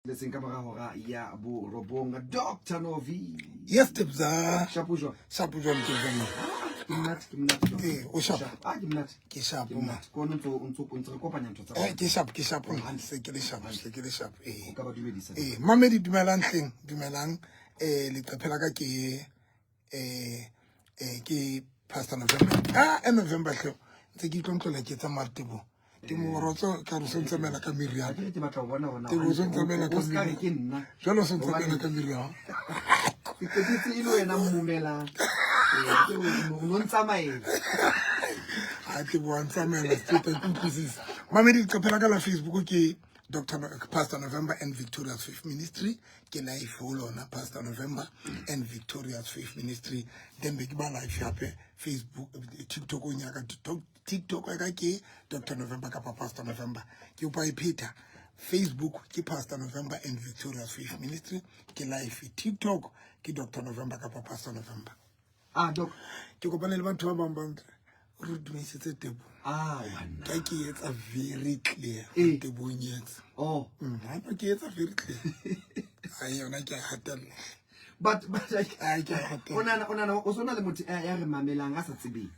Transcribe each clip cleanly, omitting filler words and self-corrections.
Leseng ka mora hora ya bo robonga Dr. Novi. Yes, Tibza. Shapu jwa. Shapu jwa mtibza. Kimnat. O sharp. Kimnat. Ke sharp. Ko ntse kopanya ntho tsa. Ke sharp, ke sharp. Se ke le sharp, se ke le sharp. O ka ba dumedisa. Mamedi dumelang tleng, dumelang. Leqephela ka ke Pastor November. November hle. Ntse ke tlontlola ke tsa Martebo. Ke mo rotso ka re sontse mela ka miriana. Ke batla go bona hona. Ke bo sontse mela ka miriana. Ke nna. Jalo sontse mela ka miriana. Ke tse ile wena mmumela. Mo ntsamaela. Ha ke bo ntsamela stupid increases. Mamedi leqephela ka la Facebook ke Pastor November and Victoria's Faith Ministry. Ke live follow na Pastor November and Victoria's Faith Ministry. Then be ba live hape Facebook, TikTok o nyaka TikTok ka ke Dr. November ka Pastor November. Ke upa Peter. Facebook ke Pastor November and Victoria's Faith Ministry. Ke live TikTok ke Dr. November ka Pastor November. Doc. Ke kopane le batho ba bang re dumisitse Tebo. Wana. Ke etsa very clear. Tebo nyetsa. Ha no ke etsa very clear. Yona ke hatella. But ona o sona le motho ya re mamelang a sa tsebeng.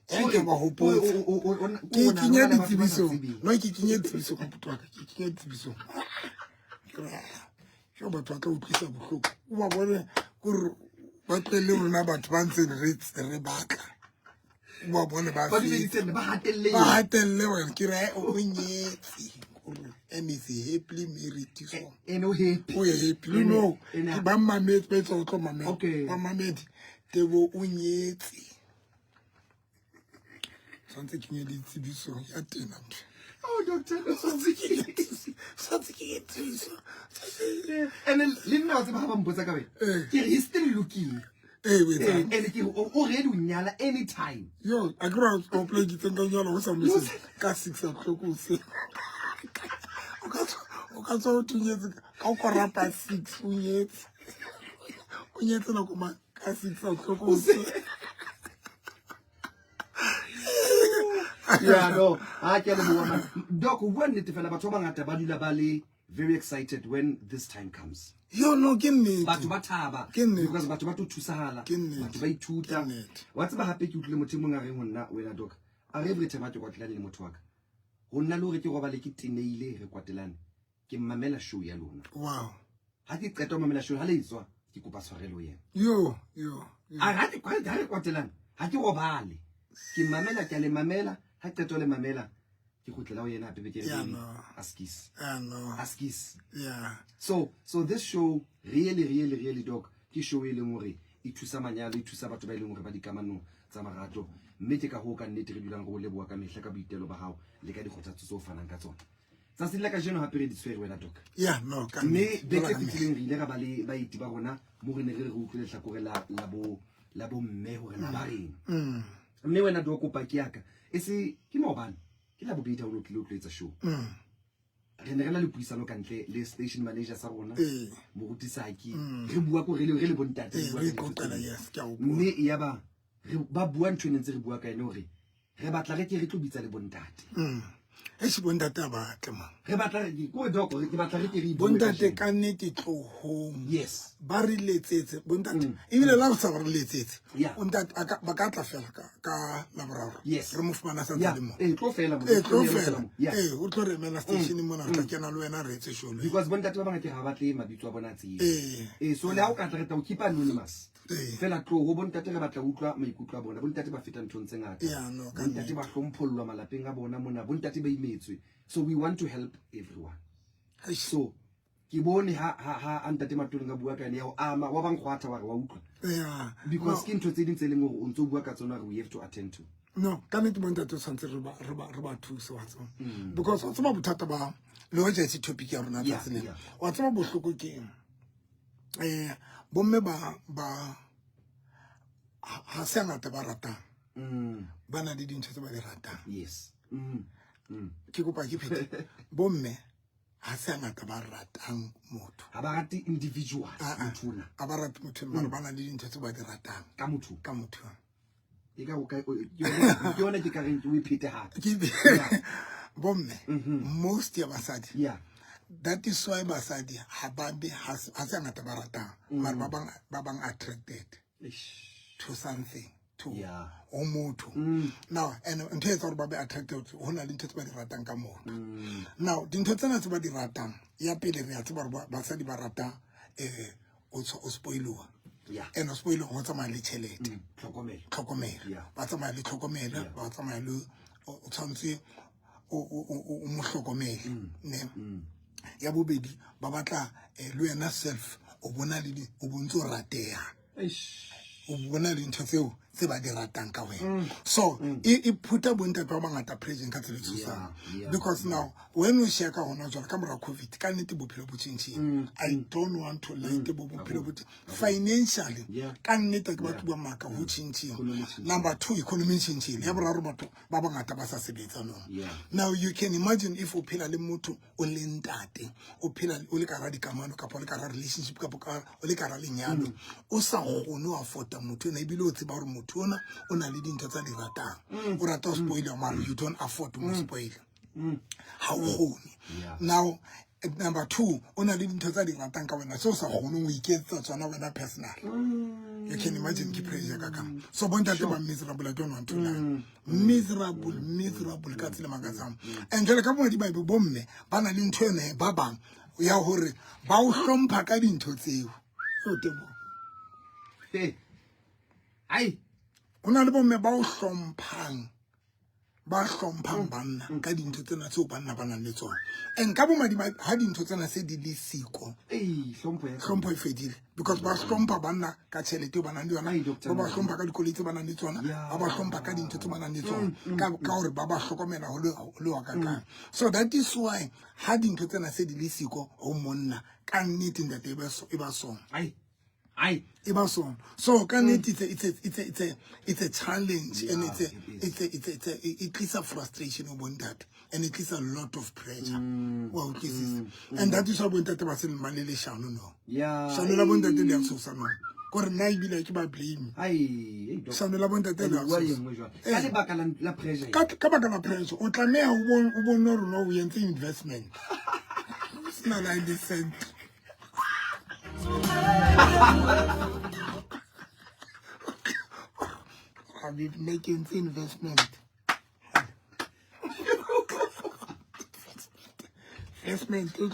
Ke ba hopotsa. Ke kinya ditsebiso. No ke kinya ditsebiso ka putwa ka. Ke kinya ditsebiso. Jo ba tla utlwisa bohloko. O ba bone gore ba tlele rona batho ba ntse re batla. Ba bone ba hatelle wena ke re o nyetsi gore emisi happily married so eno happy o happy no ba mamedi ba tlo mamedi ba mamedi Tebo o nyetsi santse ke nye ditsebiso ya tena Doctor santse ke tsebiso and le nna tse ba ba mpotsa ka wena ke re still looking and ke already unyala anytime yo akura o play gitsenga nyalo go sa mose ka 6 o'clock o se o ka tswa o tunyetse ka o korapa 6 o nyetse na kuma ka 6 o'clock o se yeah no ke le bona doc o bua nnete fela batho ba ngata ba dula ba le very excited when this time comes. Yo no ke nnete batho ba thaba because batho ba thusahala batho ba ithuta wa tseba hape ke utlwile motho mongwe a reng honna wena doc a re every time a ke kwatlelane le motho wa ka go nna le hore ke go ba le ke teneile re kwatelane ke mmamela show ya lona. Wow. Ha ke qeta go mamela show ha le itswa ke kopa tshwarelo yena yo a ga re kwatelane ha ke go bale ke mmamela ke le mamela ha qeta le mamela ke gotlela o yena hape be ke re askis yeah so this show really doc ke show e leng hore e thusa manyalo e thusa batho ba ileng hore ba dikamano tsa marato mme ke ka ho ka nnete re dulang go leboa ka mehla ka boitelo ba hao le ka dikgothatso tse o fanang ka tsona tsa se la ka jeno hape re di tshwere wena doc yeah no ka mme be ke fitileng re ile ga ba le baiti ba rona mo re ne re utlwile hlakore la bo mme hore na ba reng mme wena doc o paki yaka e se ke mobile ke la bobedi ha o lo tletsa show re ne re na le puisano ka ntle le station manager sa rona mo rutisaki re bua ko re le bontate mme ya ba bua ntho ntse re bua ka ene hore re batla re ke re tlo bitsa le bontate se bontate ba tla re batla re ko doc ke batla re ke re bontate ka nnete tlo home yes ba re letsetse bontate ebile la go sa ba re letsetse bontate ba ka tla fela ka la boraro re mo fumana sa tsa mo tlo fela o tlo re mena station mo na tla kena le wena re etse sholo because bontate ba bangata ga ba tle mabitso a bona tsie so le ha o ka tla re ta o keep anonymous fela tlo ho bontate re batla utlwa maikutlo a bona bontate ba feta ntho tse ngata bontate ba hlomphollwa malapeng a bona mona bontate ba imetswe so we want to help everyone so ke bone ha antate matolo nga bua ka ene ya o ama wa bang khwatha wa re wa utlwa because ke ntho tse ding tse leng gore o ntse o bua ka tsona we have to attend to no ka nnete bontate santse re ba thusa wa tsona because o tsama bothata ba le ho jetsi topic ya rona tsa tsena wa tsama bohloko ke bomme ba ha se ngata ba ratang bana le dintho tse ba di ratang yes ke kopa ke phete bomme ha se ngata ba ratang motho ha ba rate individuals motho a ba rate motho mara bana le dintho tse ba di ratang ka motho e ka yona ke ka reng o iphete ha bomme most ya basadi that is why basadi ha ba be ha se ngata ba ratang mara ba bang attracted to something to o motho now and ntho e tsa gore ba be attracted hona le ntho tse ba di ratang ka mona now dintho tsena tse ba di ratang ya pele re ya tse ba basadi ba rata o spoilwa and o spoilwa go tsamaya le tšhelete tlhokomelo ba tsamaya le tlhokomelo ba tsamaya le o tshwanetse o mo hlokomele ne ya bobedi ba batla le wena self o bona le o bontse o rateha o bona le ntho tseo tse ba di ratang ka wena so e phuta bontate ba bangata present ka tsela tshosang because now when we share ka hona jwale ka mora covid ka nnete bophelo bo tshintshile I don't want to lie ke bophelo bo financially ka nnete ke batho ba maka ho tshintshile number 2 economy tshintshile ya boraro batho ba bangata ba sa sebetsa no now you can imagine if o phela le motho o le ntate o phela o le ka ra dikamano ka le ka ra relationship ka o le ka ra lenyalo o sa gone wa fota motho na ibile o tseba gore motho ona o na le dintho tsa di ratang o rata spoiler man you don't afford to spoil how gone now number 2 o na le dintho tsa di ratang ka wena so sa gone o iketsa tsona wena personal you can imagine ke pressure ka kang so bontate ba miserable I don't want to lie miserable ka tsela magatsam and jole ka bona di ba bomme ba na le ntho ene ba bang ya hore ba o hlompha ka dintho tseo so tebo ai ona le bomme ba o hlomphang banna ka dintho tsena tseo banna ba nang le tsona and ka bomadi ha dintho tsena se di le siko hlompho e fedile because ba hlompha banna ka tšhelete ba nang le yona ba hlompha ka dikoloi tse ba nang le tsona ba hlompha ka dintho tse ba nang le tsona ka gore ba hlokomela ho le wa kakang so that is why ha dintho tsena se di le siko ho monna ka nnete ntate e ba sona so can it's a challenge and it is a frustration about that and it is a lot of pressure wow this is and that is why when that was in malele shano no shano la bonta te le so no gore na ibile ke ba blame shano la bonta te le ka le baka la pressure ka baka la pressure o tlamea o bona re no o yentse investment it's not like this cent I've been making investment. Investment. Come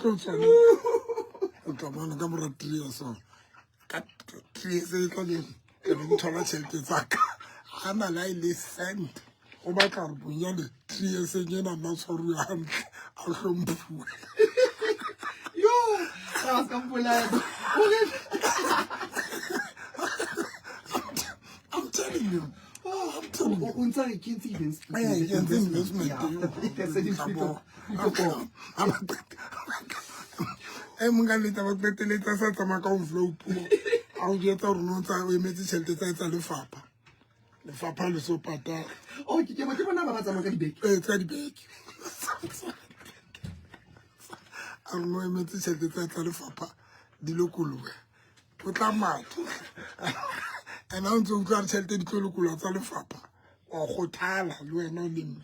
on, come on, 3 or so. Cut 3 years ago. I'm trying to tell you, I'm a listen. Oh my God, we are 3 years ago. I'm not sorry. I'm yo, that's complete. I'm telling you. I'm telling you. Unsa ke investment. Mungaleta ba tleteleta sa tsama ka flow po. A o jetsa re no tsa o emetse tšhelete tsa lefapha le so pata. Oh ke bona ba tsama ka dibeke. Tsa dibeke. A no emetse tšhelete tsa lefapha di lokolowe. O tla matho. And now to try to tell the local tsa lefapha wa go thala le wena o leng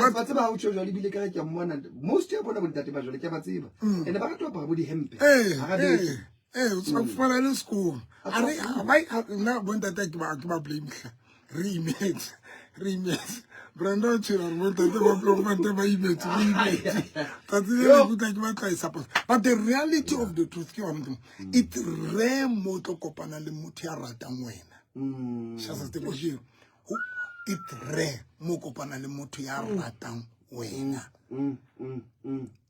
but ba o tshwa le bile ka ke mmona most ya bona bontate ba jole ke ba tseba ene ba ka topa bo di hempe o tsa fala le school are why na bontate ke ba blame remix Brando chira bontate ba blomante ba imetse but the reality of the truth ke one it rare moto kopana le motho ya ratang wena shasa te bo it rare mo kopana le motho ya ratang wena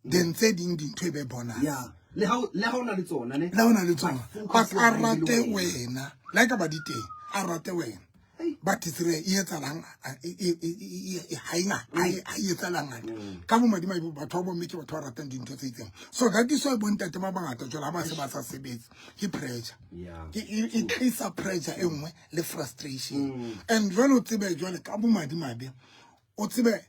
then said in the tebe bona le ha ona le tsona ne la ona le tsona but a rate wena like ba diteng a rate wena but it's re yetsalang hainga yetsalang ka mo madima batho ba mmeke batho ba ratang dintho tse itseng so that is why bontate ba bangata jola ba se ba sa sebetse ke pressure it is a pressure engwe le frustration and jwale o tsebe jwale ka bo madima be o tsebe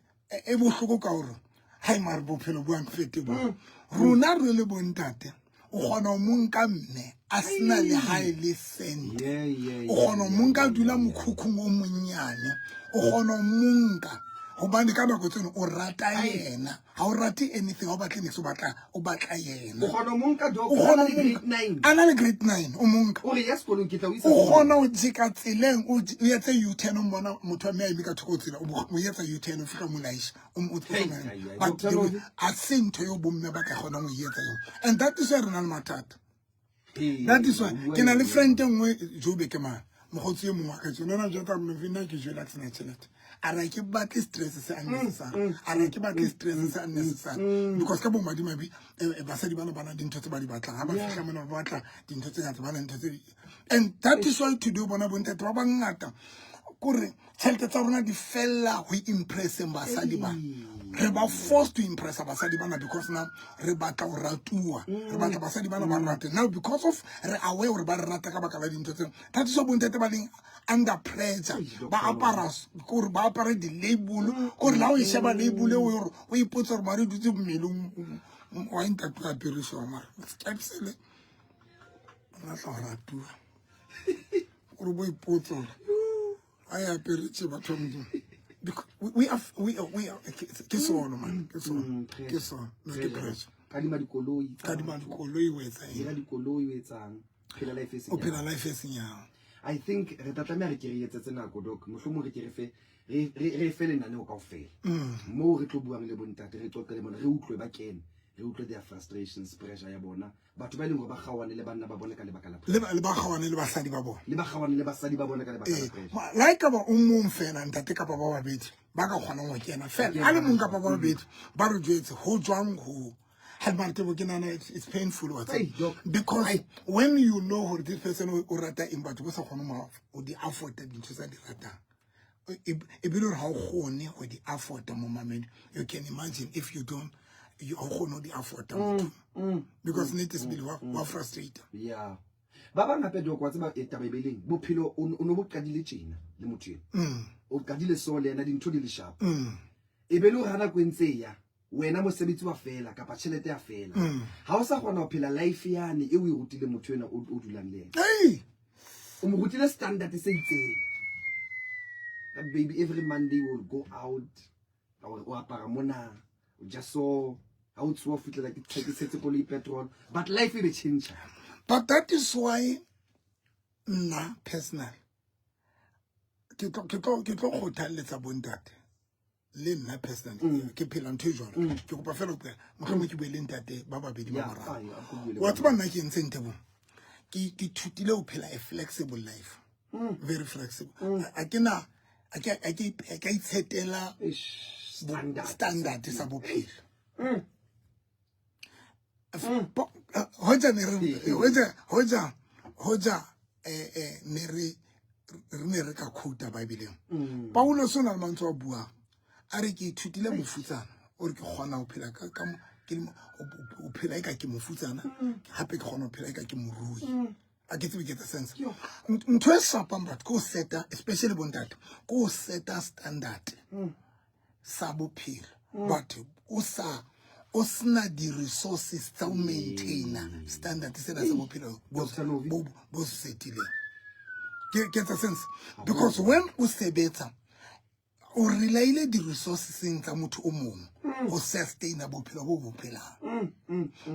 e bohloko ka hore hai mare bophelo bo ang fete bo rona re le bontate o kgona ho monka mme a sena le hae le sent Yeah. o kgona ho monka dula mokhukhung o monyane o kgona ho monka hobane ka nako tseno o rata yena ha o rate anything o batla niks o batla yena o kgona monka dog o kgona grade 9 ana le grade 9 o monka o re ya sekolong ke tla o isa o kgona ho jika tseleng o etse U10 o bona motho a mme a imika thoko tsela o yetsa U10 o fika molaisha o tsamaya but a sentho yo bomme ba ka kgona ho yetsa yona and that is where re na le mathata that is why ke na le friend engwe Jobe ke man mogotsi e mongwe ka tsona na jaka mvina ke jela tsena tšhelete ara ke batle stress se unnecessary ara ke batle stress se unnecessary because ka bo madimabi basadi bana bana dintho tse ba di batlang ha ba fihla mona ba batla dintho tse ngata bana dintho tse and that is why to do bona bontate ba bangata kore tšhelete tsa rona di fella ho impress basadi ba re ba forced to impress basadi bana because now re batla ho ratua re batla basadi bana ba rata now because of re aware hore ba rata ka baka la dintho tse that is why bontate ba leng under pressure ba apara kore ba apara di label kore la o sheba label o ipotsa hore mari dutse mmelong wa intatu a pirisho mara skepsele na tla ratua kore bo ipotsa I aperiche batho mdu we are ke sona man ke sona ke pressure kadima dikoloi o etsa ira dikoloi o etsang phela life o phela life e senyang I think re tatlamea re keretse tsena go doc mohlomong re ke re fe le nane o kaofela mo re tlo buang le bontate re tlotle le bona re utlwe ba kene re utlwe their frustrations pressure ya bona batho ba leng go ba gawane le banna ba bona ka lebaka la le ba gawane le basadi ba bona le ba gawane le basadi ba bona ka lebaka la pressure like ba o mong fela ntate ka ba babedi ba ka kgona go kena fela a le mong ka ba babedi ba re jwetse ho jwang ho it's painful because when you know who this person o rata in batho go sa kgone mo o di afford dintho tsa di ratang e bile re ha o gone go di afford mo mamedi you can imagine if you don't you are di afford because need is bill wa frustrated yeah ba ba ngape do kwa tseba etabebeleng bophelo o no bo qadile tjena le motho o qadile so le ena dintho di le sharp e be lo rana kwentse ya wena mosebetsi wa fela kapa tšhelete ya fela ha o sa gona go phela life yane e o e rutile motho ena o dulang le ena o mo rutile standard se itseng that baby every Monday will go out o apara mona o just so how it's worth it like take setse ko le petrol but life will change but that is why personal ke tlo kgothaletsa bontate le nna personal ke phela ntho e jwalo ke kopa fela go mohlomong ke buele ntate ba babedi ba morao wa tseba nna ke ntse ntebo ke thutile ho phela a flexible life very flexible a ke itshetela standard sa bophelo hoja ne re ka quote Bible Paulo sona le mantso a bua a re ke ithutile mofutsana o re ke gona ho phela ka o phela ka ke mofutsana hape ke gona ho phela ka ke morui a ke tsebe ke tsa sense ntwe sapang but go seta especially bontate go seta standard sa bophelo but o sna di resources tsa o maintain standard se na sa bophelo bo setile ke tsa sense because when o sebetsa o relayle di resources tsa motho o mong o sustainable bophelo bo bophelang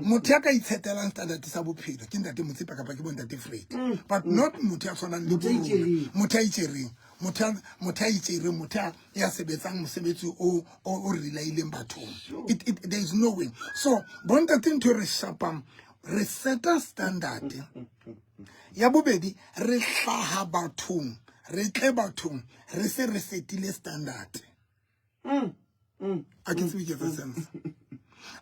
motho ya ka itshetelang standard sa bophelo ke ntate motsipa kapa ke bontate Fred but not motho ya tshwanang le motho a itsereng motho a itsereng motho ya sebetsang mosebetsi o relayleng bathong there is no way so bontate ntho re shapang re seta standard ya bobedi re hlaha bathong re tle bathong re se re setile standard I can speak in sense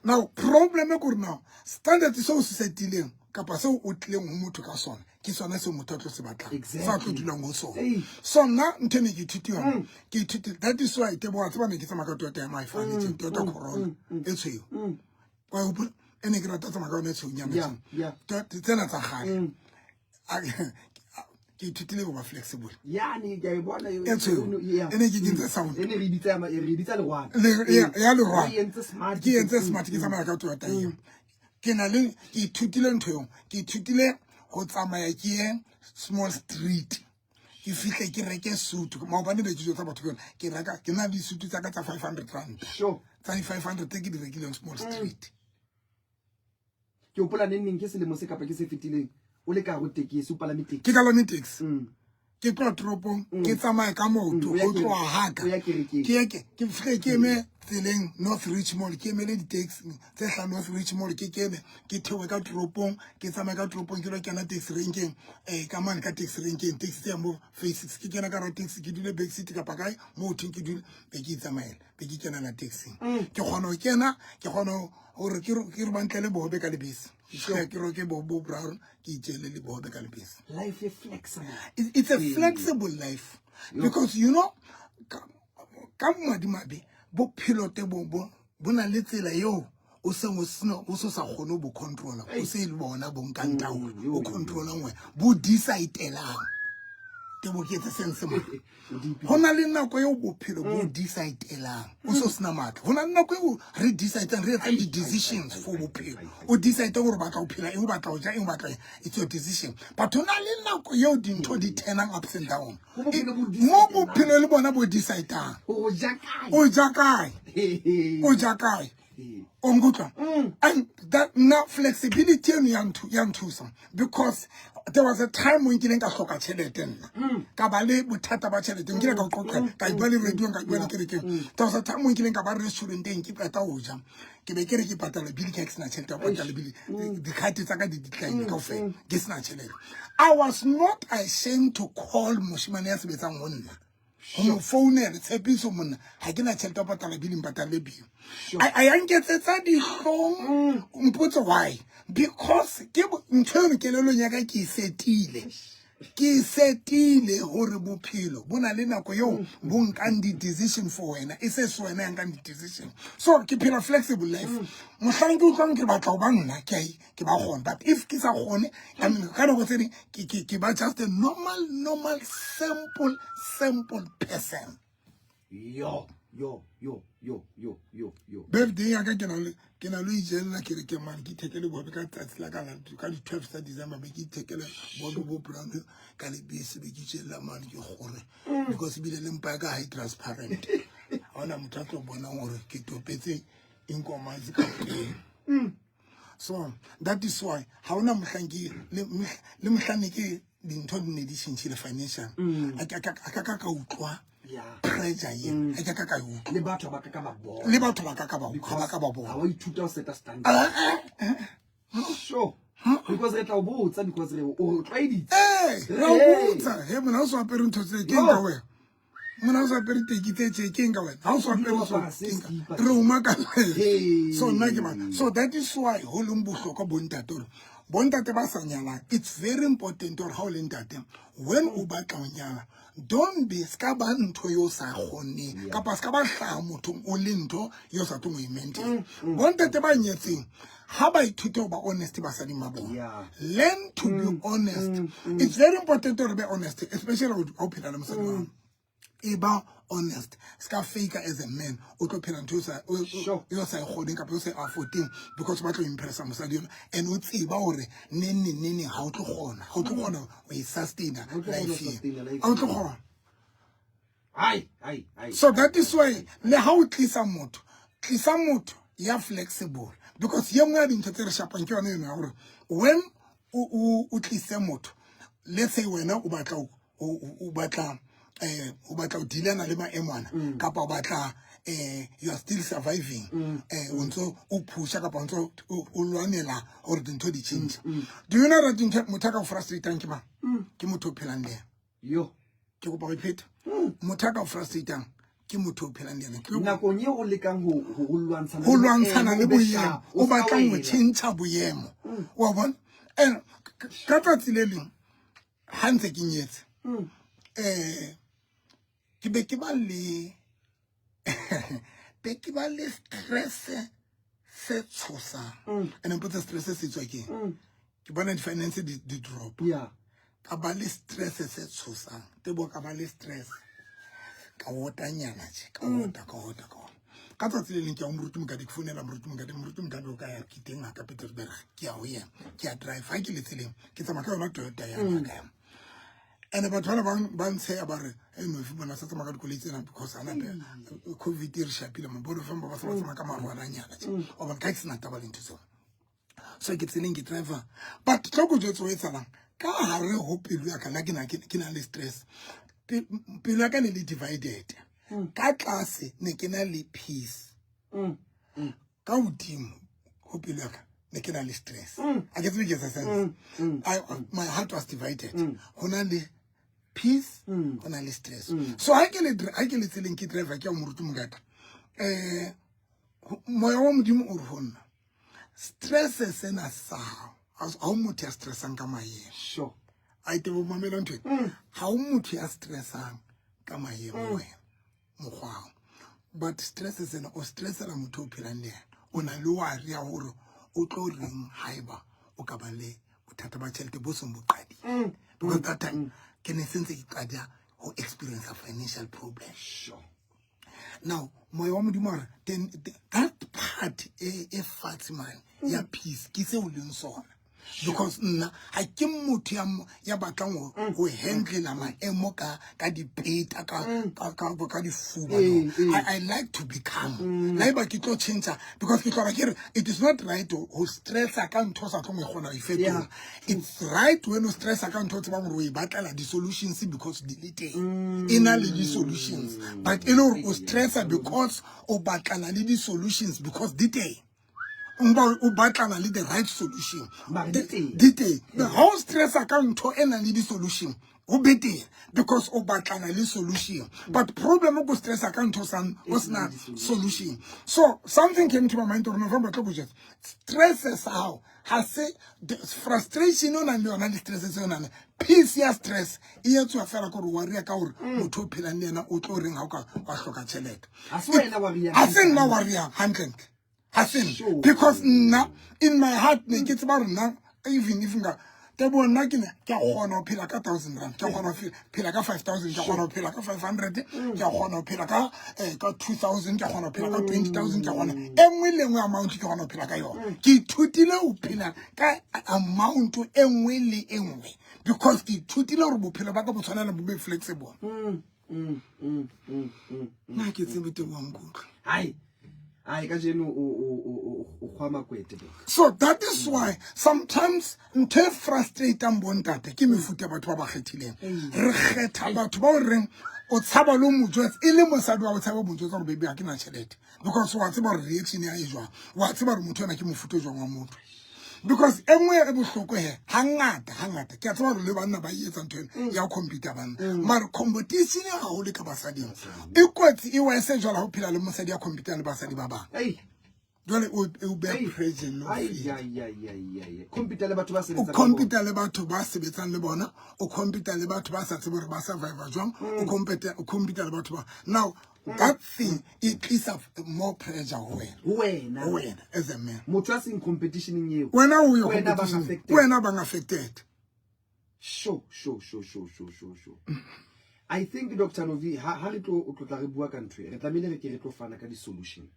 now problem e gore now standard so se setileng kapa se o tleng ho motho ka sona ke sona se motho a tlo se batlang fa tlo dulang ho sona so nna ntene ke ithutiwa ke ithuti that is why ke bona tsaba ne ke tsamaka tota ya my family tota corona e tshweu wa o ene ke rata tsamaka ona tshweu nyama tsena tsa gale ke ithutile go ba flexible yani ke bona yo ene ke dintse sound ene re bitsa le rwana ya le rwana ke entse smart ke tsamaya ka tota eo ke ithutile ntho eo ke ithutile go tsamaya ke ye small street ke fihle ke reke suit maobane le dijo tsa batho ke yona ke reka ke na le suit tsa ka tsa 500 rand sure tsa 500 ke di rekile on small street ke o pola neng ke selemo se kapa ke se fetileng o le ka go tekesi o palame taxi ke kalame taxi ke tlo tropong ke tsamaya ka moto go tloa haka ke fihle ke me tseleng North Richmond ke emele di-taxi tse hla North Richmond ke kene ke thewe ka tropong ke tsamaya ka tropong ke lo kena taxi renkeng ka mane ka taxi renkeng taxi tse ya mo face ke kena ka ra taxi ke dule back seat kapa kae mo thing ke dule be ke tsamaela be ke kena na taxi ke kgona ho kena ke kgona hore ke re bantlele bobe ka lebese ke ro ke bobo brown ke itjele le bobe ka lebese life is flexible it's a flexible life because you know ka madimabe bophelo te bo bona le tsela yo o seng o sa kgone bo control o se le bona bo nkantao o controla ngwe bo decide-elang te bo ke tse sense mo hona le nako yo bophelo bo decide-elang o so sna matla hona le nako yo re decide re etsa di decisions for bophelo o decide gore batla o phela o batla o ja o batla it's your decision but hona le nako yo dintho di turning ups and down mo bophelo le bona bo decide-ang o ja kae Ongutla. And that now flexibility and young twosome because there was a time when you didn't get a cheleten. Kabale butata ba cheleten, get a cocker, Kaibali radio and Kaibali. There was a time when you didn't get a restaurant and keep at Oja. Kibekeri patala bill cakes na chelter, the cat is a good decline coffee, gets naturally. I was not ashamed to call Mushmanes with someone. Ho phone e tshepiso monna ha ke na tšhelete pa patala bill mpatale bill I anketsetsa di hlong mpotso why because ke ntho e kelelong ya ka ke setile hore bophelo bona le nako yo bo nkang di decision for wena e se wena ya nkang di decision so ke phela flexible life mohlang ke utlwang ke batla ho ba nna ke ba gone but if ke sa gone I mean ka go tsene ke ba just a normal simple person yo birthday ya ka ke na lo ijela ke re ke man ke thekele bobe ka tsatsi la ka la ka di 12 sa December be ke thekele bobe bo brown ka le bese be ke tšela man ke gore because bile le mpa ka high transparent ona motho bona gore ke topetse inkomazi ka teng so that is why ha ona mohlanki le mohlane ke dintho di ne di tšhintšhile financial a ka utlwa pressure ye a ka yo le batho ba ka ba bona le batho ba ka ba bona ha wa ithuta o seta standard sure because re tla botsa because re o tlaeditse ra botsa he mona o so apere ntho tse ke nka wena mona o so apere tekitse ke nka wena ha o so apere so re o maka so nna ke ba so that is why ho leng bohlokwa bontate ba sa nyala it's very important or how lentate when o batla ho nyala don't be ska ba ntho yo sa khone ka pa ska ba hla motho o le ntho yo sa tlo mo immente bontate ba nyetseng ha ba ithute ba honest ba sa di mabona learn to be honest it's very important to be honest especially with how people are saying eba honest ska fake as a man o tlo phela ntho yo sa khone ka po se affording because ba tlo impress mosadi and o tsiba hore nene ha o tlo gona o e sustain life ha o tlo gona so that is why le how tlisa motho ya flexible because ye mwa dintho tse re shapang ke yona yona hore when o tlisa motho let's say wena o batla o dilana le maemana kapa o batla you are still surviving unso o pusha kapa unso o lwanela or dintho di change do you know that motho ka frustrating ke ba ke motho phelang le yo ke go ba repeat motho ka frustrating ke motho phelang le nako nye o lekang ho lwantshana le boyemo o batlang go change boyemo wa bona and ka tsatsi le leng ha ntse ke nyetse ke be ke ba le stress se tshosang and mpotsa stress se tswa ke bona di finance di drop ka ba le stress se tshosang te bo ka ba le stress ka wota nyana ka wota ka tsatsi le leng ke a moruti mokadi ke founela moruti mokadi o ka ya ke teng ka Pietersburg ke ya ho yena ke ya drive ha ke le tseleng ke tsamaya ka yona Toyota ya ka and batho ba ntshe ba re no if bona sa tsamaya ka dikoloi tsena because ana COVID re shapile mo bodo famba ba tsamaya ka marwana nyana o ba ka tsena taba le ntse so ke tseleng ke driver but tloko jetso e tsalang ka hare ho pelo ya ka la ke na le stress pelo ya ka ne le divided ka tlase ne ke na le peace ka hodimo ho pelo ya ka ne ke na le stress I get it sense my heart was divided hona le peace hona le stress so ha ke le tseleng ke driver ke a moruti mongata moya wa modimo o re honna stress sena sa ha o motho ya stressang ka maemo sure I tebo mamela ntwe ha o motho ya stressang ka maemo wena mogwao but stress sena o stressela motho o phelang le yena o na le wa ria hore o tlo reng haiba o ka ba le bothata ba tšhelete bo seng boqadi because that time ke ne sentse ke qada ho experience a financial problem sure now moya wa modimo re that part e fatsman ya peace ke se o leng sona because nna ha ke motho ya batlang go handle maemo ka dipeta ka difuba I like to become like ba ke tlo change because ke tloba ke it is not right to stress ka ntho sa tlo mo gona ifetola it's right when you stress ka ntho tse ba mo e batla di solutions because di teng ina le di solutions but o stress because o batla le di solutions because di teng o batlana le the right solution dite the whole stress account to ena le di solution o bete because o batlana le solution but problem go stress account to san was not solution so something came to my mind on November to budget stress is how has say the frustration on and on the stress on peace ya stress e yetso afela go re worry ka hore motho o phelang le yena o tlo reng ha o ka wa hloka tšhelete a se nna worry 100 Hasin, because now in my heart, make it about now, even if they were not in a corner pillar 1,000 rand, pillar 5,000, 500, 2,000, 20,000, and willing amount to corner pillar. Keep 2 pillar amount to willy anyway, because the 2 pillar back up will be flexible. Like it's a bit of one good. Aye. So that is why sometimes nte frustrate mbontate ke mefuta batho ba kgethileng re kgetha batho ba reng o tshaba lo motjwetsi ile mosadi wa o tshaba motjwetsi gore baby ha ke na tšhelete because wa tseba reaction ya e jwa wa tseba re motho yana ke mofuta jwa wa motho because engwe e bohloko he hangata ke a tseba le bana ba etsa ntho ya computer bana mara competition ya ho le ka basadi e kwetsi e wa se jwala ho phela le mosadi ya computer le basadi ba bang jwale o be pressure no computer le batho ba sebetsang computer le batho ba sebetsang le bona o computer le batho ba sa tsebe ba survive jwang o computer le batho ba now that thing it is of more pressure when as a man motho in competition in you when are you when are affected sure I think Dr. Novi ha re tlo tla re bua ka ntwe re tlamile re ke re tlo fana ka di solution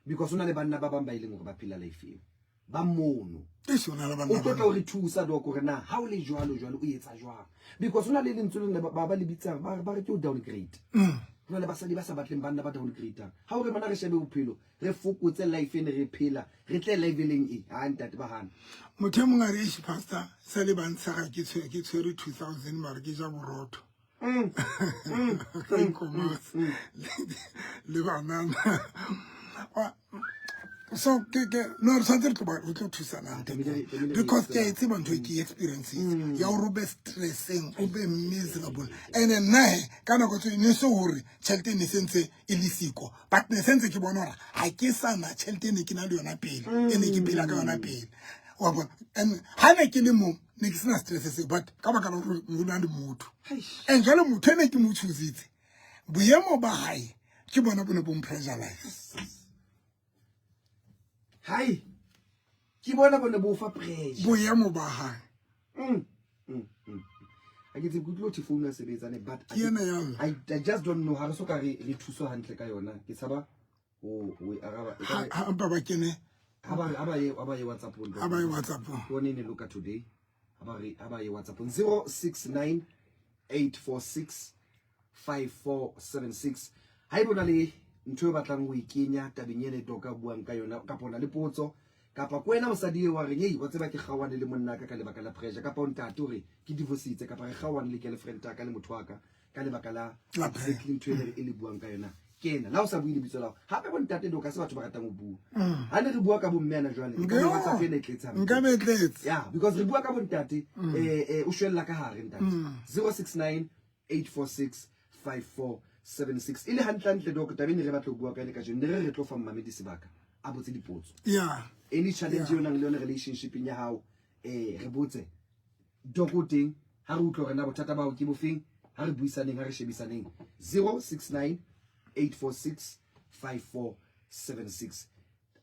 because una le banna ba bang ba ileng go ba phela life e ba mono o tlo re thusa doko re na ha o le jwalo o etsa jwang because una le lentswe le ba le bitsang ba re ke o downgrade una le basadi ba sa batleng banna ba downgrade ha o re bona re shebe bophelo re fokotse life ene re phela re tle leveling e ha ntate ba hana motho mo ngare e pastor sa le bantsha ga ke tshwere 2000 mara ke ja borotho le banana so no something about we go to sanante because it's even to experiences ya o be stressing o be miserable and then kana go tsene so hore tšhelete ne sentse e le siko but ne sentse ke bona hore ha ke sana tšhelete ne ke na le yona pele ene ke phela ka yona pele wa bona and ha ne ke le mo ne ke sena stress but ka baka la go nna le motho and jalo motho ne ke mo tshuzitse boemo ba hae ke bona bone bo pressurize Hi, ke bona bone bo fa pressure. Boemo ba hae. I get a good lot of phone sebetsane but I just don't know how so ka re thuso hantle ka yona. Ke tsaba Hampa ba kene aba ye WhatsApp one ne look at today aba ye WhatsApp 069 846 5476 ha ibona le ntho e batlang go ikenya tabenyele doka buang ka yona ka pona le potso kapa kwena o sa die wa re hey wa tseba ke gawane le monna ka lebaka la pressure kapa o ntate re ke divorce kapa re gawane le girlfriend ta ka le motho wa ka lebaka la exactly ntho e le buang ka yona kena la o sa buile bitso lao hape bo ntate do ka se batho ba ratang go bua ha ne re bua ka bo mme ana jwale ka WhatsApp ene tletse nka be tletse yeah because re bua ka bo ntate o shwella ka hare ntate 069 846 5476 ile hantle do ka tabeng re batla go bua ka ile ka jone re tlo fa mmamedi sebaka a botse dipotso yeah any challenge you nang le yona relationship ya hao re botse dokoteng ha re utlo rena bothata ba o ke bofeng ha re buisaneng ha re shebisaneng 069 846 5476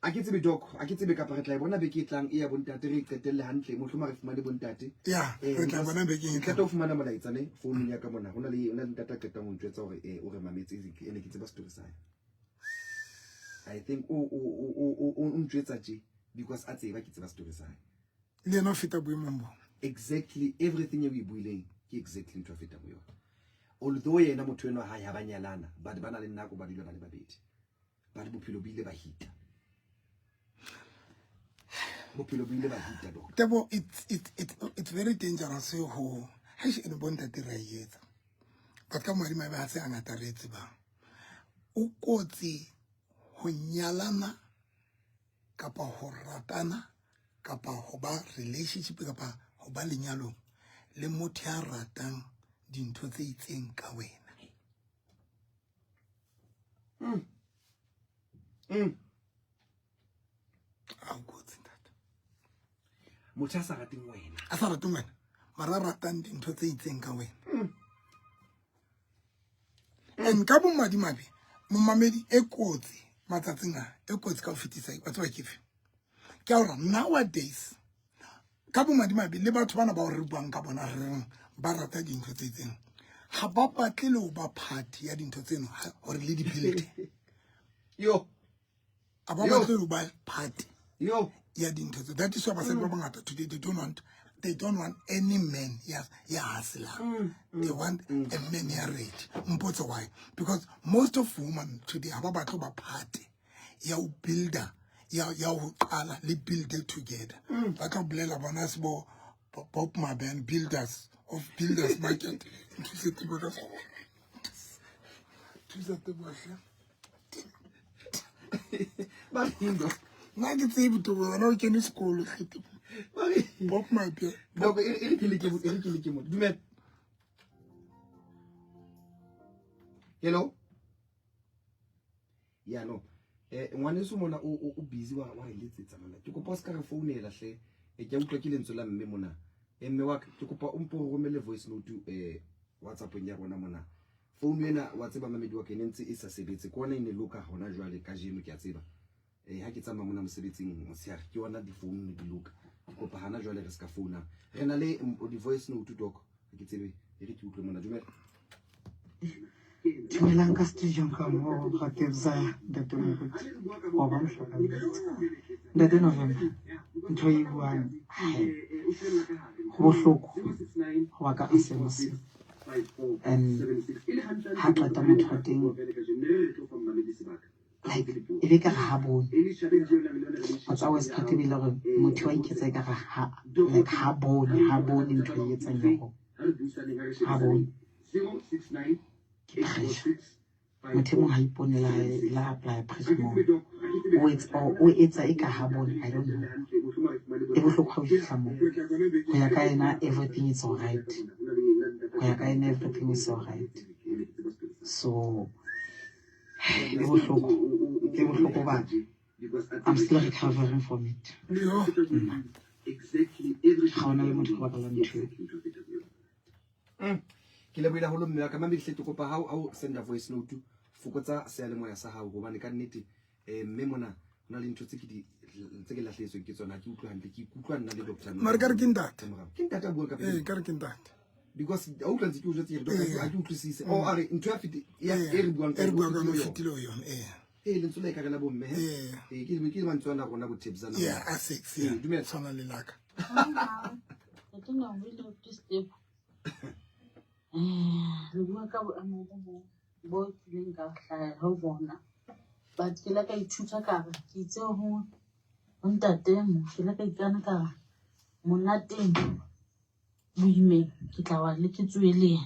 a ke tsebe doc a ke tsebe ka paretla e bona be ke tlang e ya bontate re qetelle hantle mohloma re fumane bontate yeah re tla bona be ke ka to fumana molaitsane phone ya ka mona hona le ntata qeta mo ntwetsa hore o re mametse ene ke tseba story sa I think o ntwetsa je because a tseba ke tseba story sa le no fita boemong bo exactly everything you buileng ke exactly ntwa feta mo yona although yena motho eno ha ya banyalana ba bana le nako ba dilo ba le babedi ba di bophelo bile ba hita bophelo bile ba hita do tebo it's very dangerous ho ha se ene bonta tirayetsa ba ka mari mai ba se angata retsi ba o kotsi ho nyalana kapa ho ratana kapa ho ba relationship kapa ho ba lenyalo le motho ya ratang dintho tse itseng ka wena au gotsi ntate motho a sa rateng wena a sa rateng wena mara ratang dintho tse itseng ka wena and ka bo madimabe momamedi e kotsi matsatsing a e kotsi ka ho fetisa ba tswa ke fe ke a nowadays ka bo madimabe le batho bana ba o re buang ka bona re ba rata dintho tse itseng ha ba batle le ho ba party ya dintho tseno hore le di build yo a ba batle le ho ba party yo ya dintho tseno. That is why ba sa ba bangata today they don't want any man ya hustler. They want a man ya rich. Mpotso why? Because most of women today ha ba batle ba party ya o builder ya ho qala le build it together. Ba ka bolela bona se bo Bob Maben builders of builders market. Marindo na ke tsebe to bona o kene sekolo khete Bob Maben donc e ke mo dumela hello ya no ngwane se mona o busy wa re letsetsa mona ke kopa ska re founela hle ke a utlwa ke lentswe la mme mona mme wa ke kopa o mpo romele voice note WhatsApp ya rona mona phone ena wa tseba mamedi wa kene ntse e sa sebetse kona ine loka hona jwale ka jeno ke a tseba ha ke tsama mona mosebetsing mosiare ke wona di phone di loka ke kopa hana jwale re ska founa re na le di voice note doc ke tsebe e re ke utlwe mona dumela Dumelang ka studio ka mo ga ke bza ntate Moruti wa ba mhlakantse ntate November ntho e buang go bohloko go ba ka SMS and ha qeta motho a teng like e be ka ha bone what's always part of it motho wa iketsa ka ha like ha bone ntho e etsang yo ha bone motho mo ha iponela la apply prison o etsa e ka ha bone I don't know e bohloko ha o fihla mo go ya ka ena everything is all right go ya ka ena everything is all right so e bohloko ba I'm still recovering from it ga ona le motho ba ka la ntho ke le boela holo mme ka mamedi hle kopa ha o senda voice note fokotsa se ya le moya sa hao gobane ka nnete mme mona hona le ntho tse ke lahletsweng ke tsona ke utlwa hantle ke utlwa nna le doctor mara ka re ke ntate bua ka ka re ke ntate because a utlwa ntse ke utlwa tse doctor a ke utlwisise o are ntho ya fiti ya e re buang ka fitile yona Hey, let's look at a boom. Give me one to another tips. Yeah, I see. Yeah, do me a son of Lilaka. I think I'm really up to step. The work I'm both doing a home. But you like a tutor car, it's a home. On that demo, she like a gun car. Monatin, we make it our little really.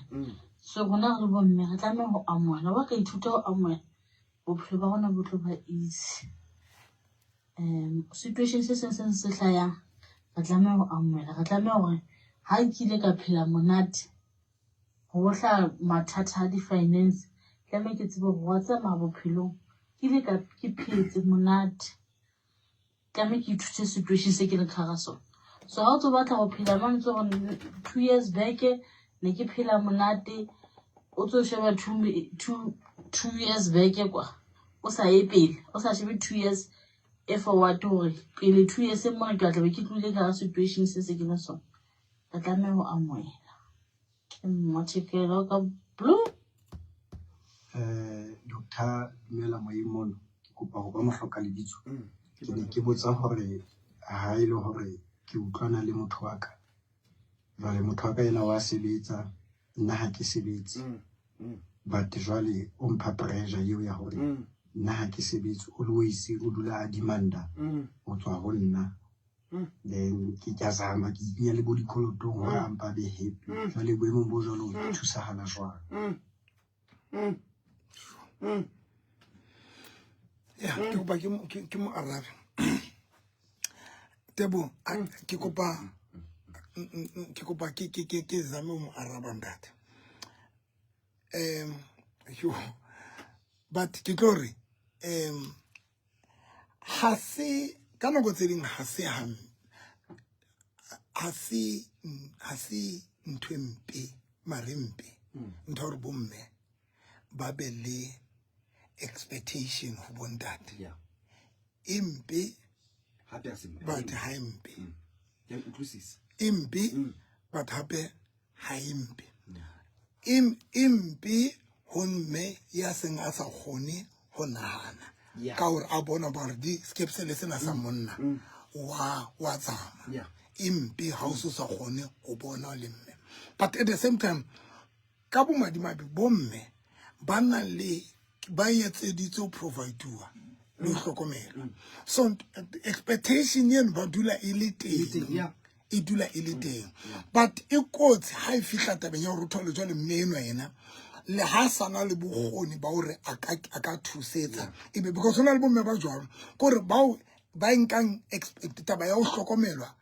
So when I remember me, I don't know how I'm one. I work a tutor on my Oplevana Butlova is situations since the Saya. I don't know I don't know. How kill a pillar monat. What are matata the finance? Can make it about what's a marble pillow. Kill a keep it monat. Can make you to situations taking a castle. So how to what our pillar on 2 years back, Niki pillar monati. Also, she was 2 years back. Also, I pay. Also, she was 2 years. If I were to pay 2 years, I'm going to keep looking at situations as again. So, I don't know how I'm way. Much a blue. Dr. Mela Moimon, Kupama Focalibitu. The Kibuza Hore, a high low hore, Kibukana Limutwaka. Valemutwaka in our Sibita, Nahaki Sibits. But usually, Papareja, you are holding. Nahaki Sibits always Udula Dimanda, Otwahona. Then Kijazama, nearly body colored dog, Rampa be hip, Valley Women Bozolo to Sahana Joa. Yeah, Kim Arab. Tebo, Kikopa Kiki Zamum Arabandat. But Kitori, Hasi, can I go telling Hasi Ntwempe, Marimpe, Ntorbume, Babele, expectation of one that. Yeah. Impe, but Haimpe. Impe, but Hape Haimpe. Impe, Honme, Yasing as a honey, Honahana. Kaur Abona Bardi, Skepselesen as a monna. Wazam. Yeah. Impe houses of honey, Obona Limme. But at the same time, Kabuma might be bombe, banally, buy it editor provide to her. So, expectation yen badula elite. Yeah. Idula elite. But it quotes high fish at the Yorotolo Johnny Main. Le Hasana le Buhoni Baure Akatu Seta. Because on album never join. Kor Bow buying can expect Tabayo Socomela.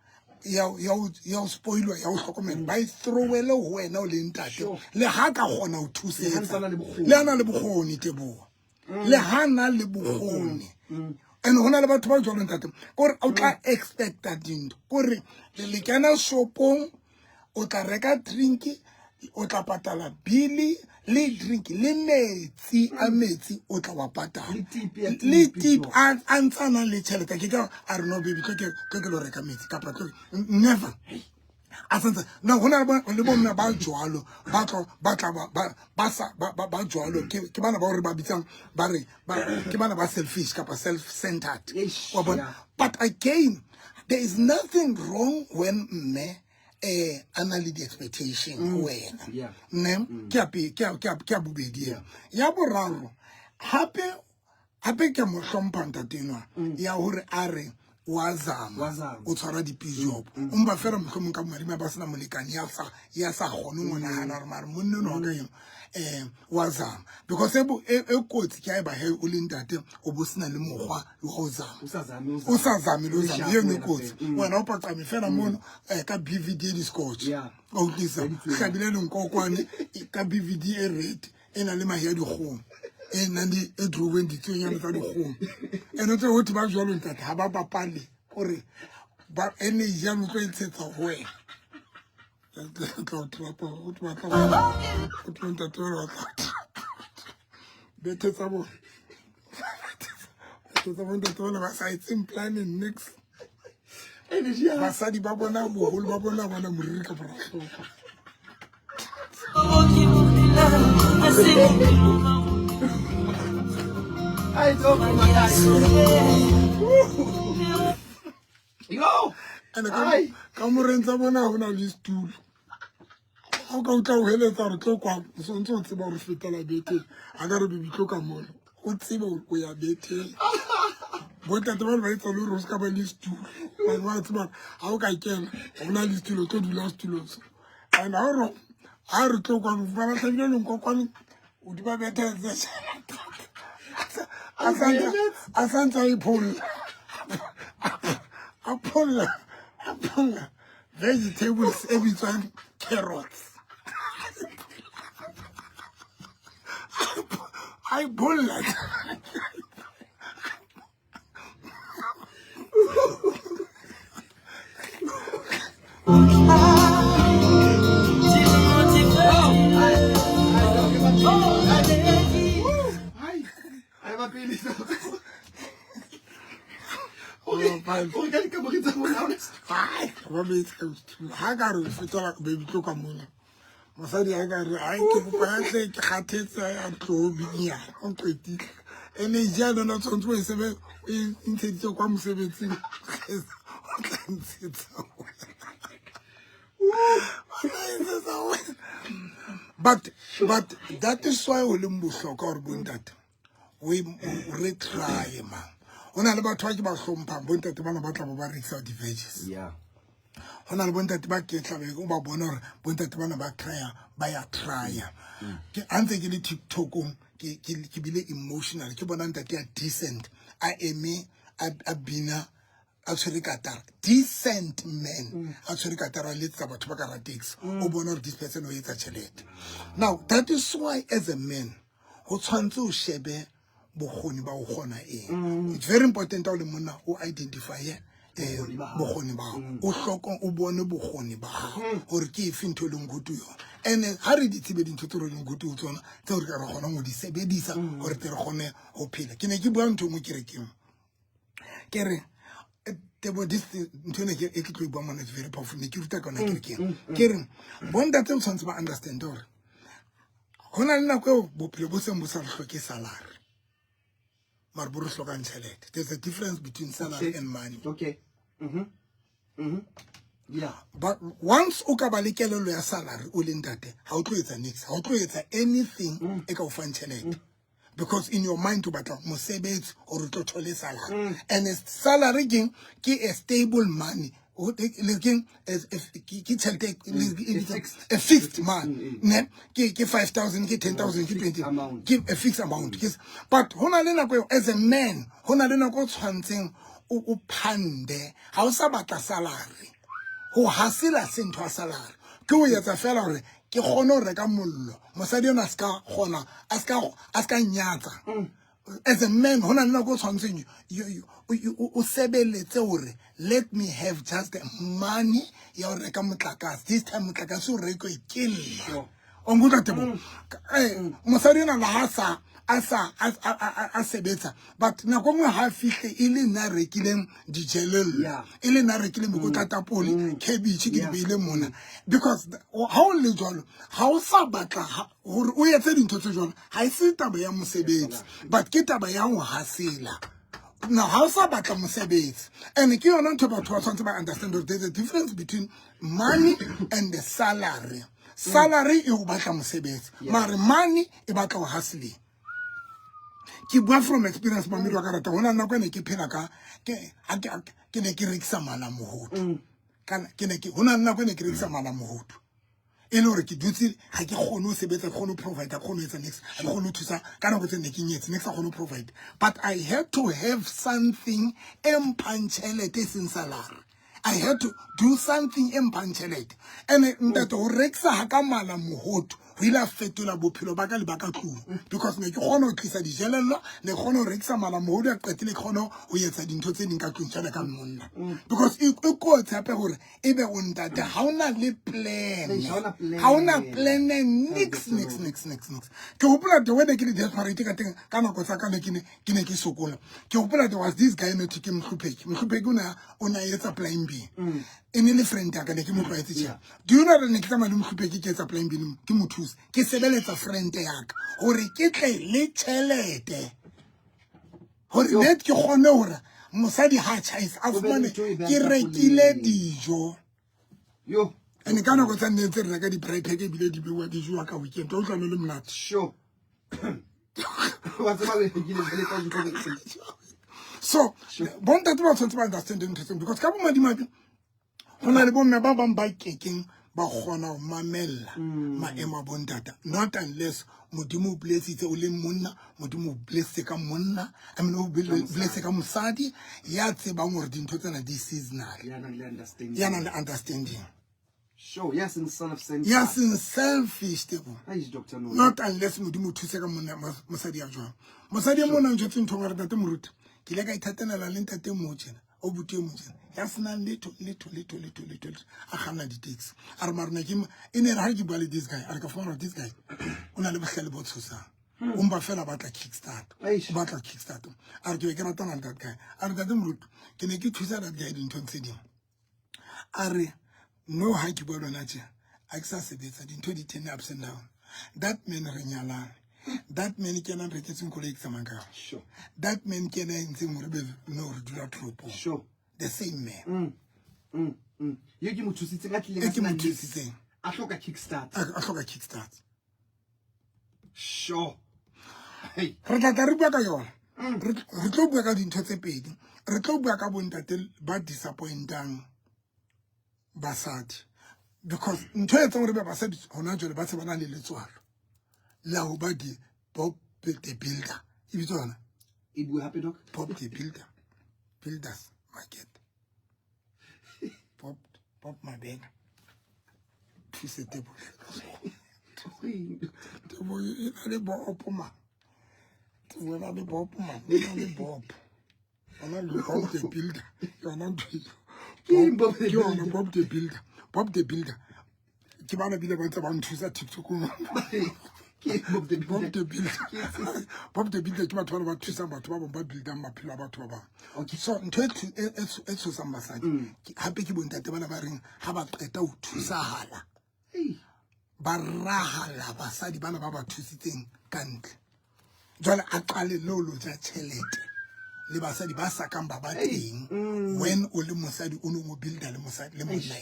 Yaw spoiler, yaw Socomel. By throw a low when no lintato. Le Haka Hono to say Lana le Buhoni Tebo. Le Hana le Buhoni. And when I about to join that, or I expect that in Kore, the Licana Sopon, Otareka drinky, Otapatala Billy. Le drink, le meti, a meti, otawapata. Le tip, and sana le cheleta. Kika, I don't know, baby, Kokeloreka meti, Capato. Never. Asante, no, when I want the woman about Joalo, Basa, Joalo, Kibana about Babitan, Barry, Kibana about selfish, Kappa self-centered. But again, there is nothing wrong when me. Analyze the expectation when Kapi Kabubedia Yaboraro happy Kamosompantino Yaur Are Wazam Utara di Pijob Ferrum Kumunkamarima Basna Mulikan Yasa Honumana Hanar Muno Wazam because a quote Kaiba Hay Ulinda Obusna Limoa Usazam young quote when Upper Phenomon BVD discourse. Oh, this Cabinet Coquani BVD rate and a lima here to home. And Nandi drew when the 2 years at home. And not what about Jolin that Hababa Pali or but any young princess of way. Better someone. Someone that all of us I think planning next. Masadi Babona, Bull Babona, when I'm recovering. I don't know. Yo! And ka morentsha bona ho na le stool o ka utla o heletsa re tlo kwa so ntse o tseba re fetela bete a ka re bibitlo ka mona o tseba o ya bete bota te ba itsa le re ska ba le stool ba tseba ha o ka kena o na le stool o tlo dula stool so and ha re tlo kwa ba ba tsebile le nkokwane o di ba bete tse asantsa iphula aphola vegetables ebitswang carrots I pull that. Mosadi a ka re a ke kopa tle ke kgathetsa ya tlo binya o qetile ene ja no tsontso e sebe o intsheditse kwa mosebetsing o tla ntshetsa but that is why o le mbohloka hore bontate we retry man ona le batho ba ke ba hlompha bontate bana ba tla ba rekisa di veggies Yeah. Hona le bontate ba ke tlabe o ba bona hore bontate bana ba trya ba ya trya ke antse ke le TikTokong ke bile emotional ke bona ntate ya decent a eme a bina a tshwere katara decent man a tshwere katara le tsa batho ba ka ratix o bona hore this person o etsa tšhelete now that is why as a man ho tshwantse o shebe bokgoni ba o gona eng it's very important ha o le monna o identify bokgoni ba o hloko o bone bokgoni ba hore ke efe ntho le ngutu yo ene ha re di tsebe dintho tse re leng ngutu tsona tse re ka re gona go di sebedisa hore tle re gone go phela ke ne ke bua ntho mo kerekeng ke re tebo this ntho ne ke tlo bua mona it's very powerful ne ke ruta ka na kerekeng ke re bonda tse o tshwanetse ba understand hore hona le nako bophelo bo seng bo sa hloke salary mar bo re hlokang tšhelete there's a difference between salary and money Okay. Yeah. but once o ka ba le kelelo ya salary o le ntate ha o tlo etsa next ha o tlo etsa anything e ka o fang tšhelete because in your mind to batla mosebetsi or to thole salary and salary ke a stable money looking as if ki tšhelete a fixed money ne ke 5,000 ke 10,000 ke 20 ke a fixed amount but hona le nako as a man hona le nako tshwantseng o phande ha o sa batla salary ho hasela sentho a salary ke o etsa fela hore ke gone ho reka mollo mosadi ona ska gona a ska nyatsa as a man hona le nako tshwantseng o sebeletse hore let me have just the money ya ho reka motlakase this time motlakase o reko e killa o ngutla tebo mosadi ona la hasa a sebetsa but nako ngwe ha fihle ile nna rekileng dijelello ile nna rekileng mokotla tapole cabbage ke di beile mona because ha o le jwalo ha o sa batla hore o etse dintho tse jwalo ha e se taba ya mosebetsi but ke taba ya ho hasela now how sa batla mosebetsi and ke yona ntho batho ba tshwantse ba understand that there's a difference between money and the salary salary e o batla mosebetsi mare money e batla ho hustle ke bua from experience mamelo ka rata hona nna kwene ke phela ka ke ne ke rekisa mala mohodu kana ke ne ke hona nna kwene ke rekisa mala mohodu e le hore ke dutse ha ke kgone ho sebetsa ke kgone ho provide ke kgone ho etsa next ke kgone ho thusa ka nako tse ne ke nyetse next a kgone ho provide but I had to have something emphanchelete sin salary I had to do something emphanchelete and ntate ho rekisa ha ka mala mohodu ila fetola bophelo ba ka le ba ka tlung because ne ke gone ho tlisa dijelello ne gone ho rekisa mala mohodu a qetile ke gone ho etsa dintho tse ding ka tlung tjela ka monna because e go tshepe hore ebe o ntate ha ona le plan ha ona plan nix ke hopola the way ke le desperate ka teng ka nako tsa ka ne ke ne ke sokola ke hopola there was this guy no ke mhlupeki ona etsa plan B ene le friend ya ka ne ke mo tloetse tjena do you know re ne ke tsamaya le mhlupeki ke etsa plan B ke mo thusa ke sebeletsa friend ya ka hore ke tle le tšhelete hore net ke kgone hore mosadi ha chaise a fumane ke rekile dijo yo ene kana go tsane tse re ka di braai pack ebile di bewa dijo ka weekend o tla le mnate sure what's about it so bontate ba tshwantse ba understand interesting because ka bo madimabe hona le bomme ba bang ba kekeng ba kgona ho mamella maemo a bontate not unless modimo blessitse o le monna modimo blesse ka monna I mean o blesse ka mosadi ya tsebang hore dintho tsena di seasonal yana le understanding sure yes in son of sense yes in selfish tebo Dr. No not unless modimo thuse ka monna mosadi ya jwang mosadi mo nang jwetse ntho ngare tate moruta ke le ka ithatela le ntate mo tjena o butwe mo tjena ya sena little a khana di taxi a re marina ke ene re ha ke bale this guy a re ka fona this guy ona le bohlale bo tshosang o mba fela batla kickstart o batla kickstart a re ke ratana le that guy a re tate moruta ke ne ke thusa that guy dintho tse ding a re no ha ke bua lona tjena a ke sa sebetsa dintho di turn ups and down that man re nyalane that man ke nang re ke tseng koloi tsamang ka sure that man ke nang tseng re be no re dula tropo sure the same man yo ke mothusitse ka tlile ke mothusitseng a hloka kickstart sure hey re tla re bua ka yona re tlo bua ka dintho tse pedi re tlo bua ka bontate ba disappointang basadi because ntho e tseng re be basadi hona jole ba se bana le letswalo la ho ba di pop the builder e bitsona e bua happy doc pop the builders market pop my bag thuse tebo tebo ina le bopo ma tebo ina le bopo ma ina le bopo ona le pop the builder ona pop the builder ke bana bile ba tsa ba nthusa TikTok Bob the builder ke batho ba thusa batho ba bang ba builda maphelo a batho ba bang okay so ntho e tshosa basadi hape ke bontate bana ba reng ha ba qeta ho thusahala ba rahala basadi bana ba ba thusitseng kantle jwale a qale lolo tsa tšhelete le basadi ba sakang ba ba teng when o le mosadi o no mo builda le mosadi le monna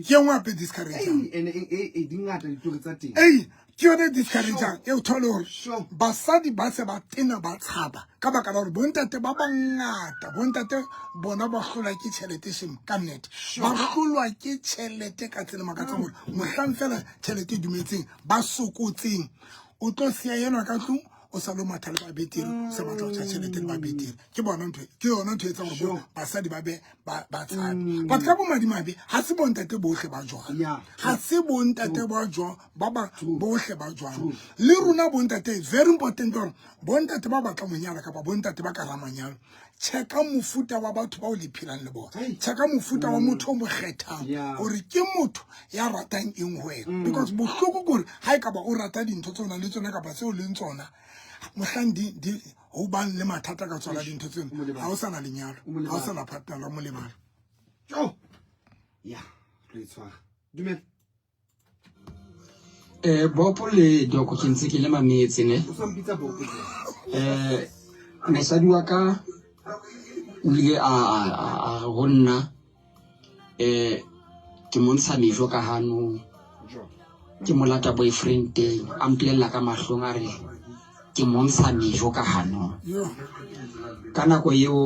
ke ngwa pe discourage e dingata ditori tsa teng ke yone discourage e o thole hore basadi ba se ba tena ba tshaba ka baka la hore bontate ba bangata bontate bona ba hlolwa ke tšhelete shem ka nnete ba hlolwa ke tšhelete ka tsela maka tsa hore mohlang fela tšhelete e dumetseng ba sokotseng o tlo sia yena ka tlung o sa lo matha le ba betiri se batla go tšhelete le ba betiri ke bona ntho ke yona ntho e tsang gore basadi ba be ba tshabe but ka bo madimabe ha se bontate bohle ba jwang ha se bontate ba jwang ba ba bohle ba jwang le runa bontate very important gore bontate ba batla monyala ka ba bontate ba ka ramanyalo cheka mofuta wa batho ba o le phelang le bona cheka mofuta wa motho o mo kgethang gore ke motho ya ratang eng wena because bohloko gore ha e ka ba o rata dintho tsona le tsona ka ba se o leng tsona mohlang di ho bang le mathata ka tsona dintho tsena ha o sana lenyalo ha o sana partner mo le mala ya re tswa dumela bopo le doko ke ntse ke le mametse ne o sa mpitsa bopo mosadi wa ka o ile a honna ke montsha mejo ka hanong ke molata boyfriend teng a mpilella ka mahlong a re ke montsha mejo ka hanong ka nako eo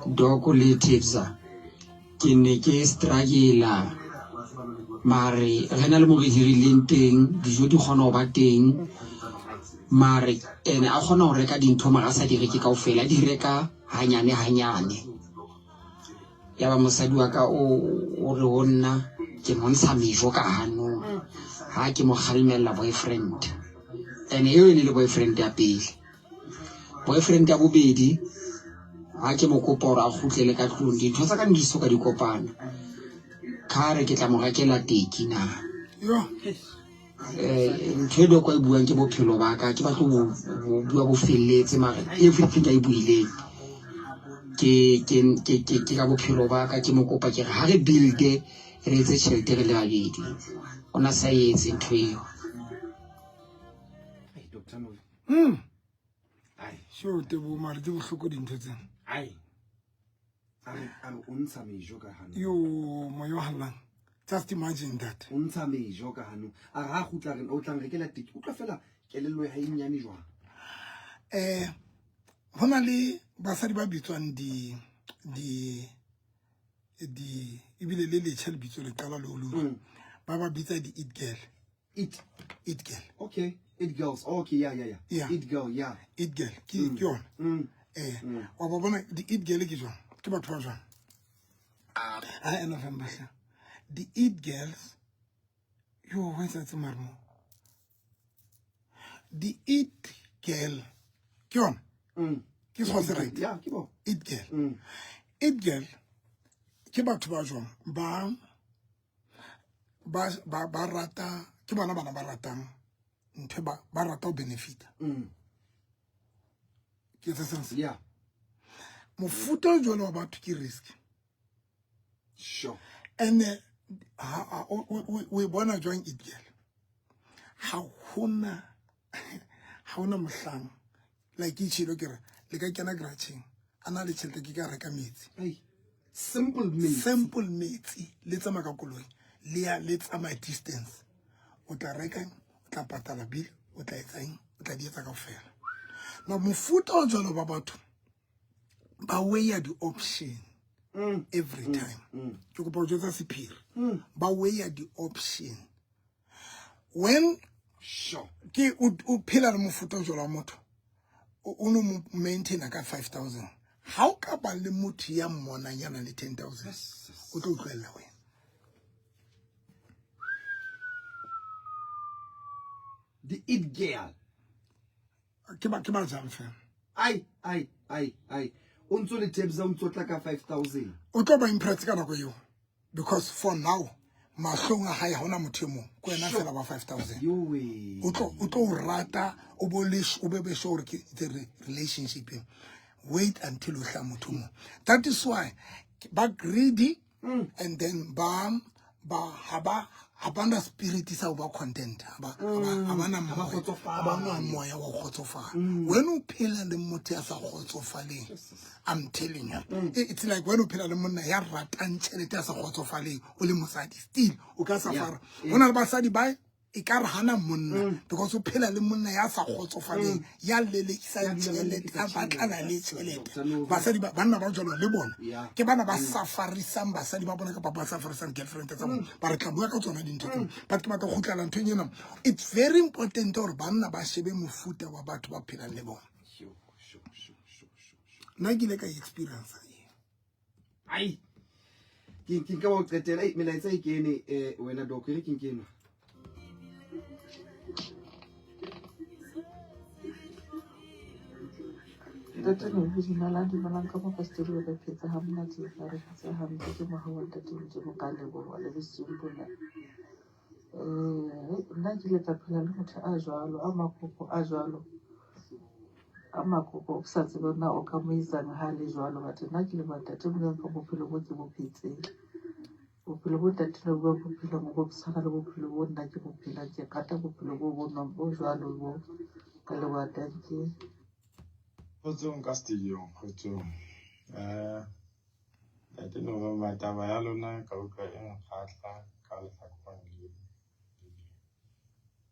doko le Tebza ke ne ke struggle mare re na le mo re hirileng teng dijo di kgona ho ba teng mare ene a kgona ho reka dintho mara sa di reke kaofela di reka hanyane ya ba mosadi wa ka o re honna ke montsha mejo ka hanong ha ke mo kgalmella boyfriend ene eo le boyfriend ya pele boyfriend ya bobedi ha ke mo kopa hore a kgutlele ka tlung dintho tsa ka di soka di kopana khare ke tla mo rekela teki na ntho do kwa buang ke bophelo ba ka ke batlo bua bo felletse mara everything I buile ke ka bophelo ba ka ke mo kopa ke re ha re builde re etse tšhelete re le babedi ona sa etse ntho eo Sure, te bo mare di bohloko dintho tsena. Ai. Are o ntsha mejo ka hano. Yo moyo hallang. Just imagine that. O ntsha mejo ka hano. A ra khutla re o tlang rekela tiki. O tla fela kelello ya inyane jwang. Hona le basadi ba bitswang ibile le letšha le bitso le qala lo ba ba bitsa di it girl. It girl. Okay. It girls. Okay, yeah. It girl, yeah. It girl. Ki yona. Wa ba bona di it girl ke jwang? Ke batho ba jwang? A November. The it girls. Yo, what's that marmo? The it girl. Ke yona? Ke so right. Yeah, ke bo. It girl. It girl. Ke batho ba jwang? Ba rata ke bana ba ratang ntwe ba rata o benefit ke tsa sense Yeah. Mofuta jwalo wa batho ke risk. Sure. And we bona join it girl. Ha hona mohlang like itshilo kere le ka kena gratching ana le tšhelete ke ka reka metsi. Hey. Simple metsi le tsama ka koloi le tsama distance o tla reka o tla patala bill o tla etsang o tla dietsa ka ofela. Na mofuta o jwalo ba batho ba weigh the option every time. Ke go botsa sephiri ba weigh the option when Sure. ke o phela le mofuta o jwalo motho o no maintain ka 5,000. How ka ba le motho ya mmona yana le 10,000 o tlo utlwela wena. The it girl. Ke ba jang fela. Ai. O ntso le tebza o ntso tla ka 5,000. O tlo ba impress ka nako eo because for now mahlong a hae hona motho mo ko ena fela ba 5,000. Yo we. O tlo rata o be sure ke the relationship. Wait until o hla motho mo. That is why ba greedy and then abanda spirit sa ba content abana moya wa khotsofala. When o phela le motho ya sa khotsofaleng, I'm telling you, it's like when o phela le monna ya ratang tšhelete ya sa khotsofaleng o le mosadi still o ka safara. Hona le basadi ba e ka re hana monna because o phela le monna ya sa khotsofaleng ya lelekisa tšhelete a batlana le tšhelete. Basadi banna ba jalo le bona ke bana ba safarisang basadi ba bona ka papa safarisang girlfriend tsa bona ba re tla bua ka tsona dintho tsena ba ke batla go tlala ntho nyena. It's very important gore banna ba shebe mofuta wa batho ba phelang le bona. Sure. Nna ke le ka experience Ai. Ke ka bo qetela melaetsa e kene wena doc re ke nkeno. Data no ho dinala di bana ka mo pastori ba phetsa ha mona tse fa re tsa ha ntse ke mo ha wa data ntse mo ka le bo wa le simple. Nna ke le ka phela le motho a jwalo a makoko o sa tsebe na o ka mo isang ha le jwalo batho nna ke le batate mo ka bophelo bo ke bo phetseng bophelo bo tatile bo bophelo mo bo tsana le bophelo bo nna ke bophelo ke kata bophelo bo no bo jwalo bo ka le batate. Kgotsong ka stadium kgotsong date November taba ya lona ka utlwa e nkgatla ka lehlakong le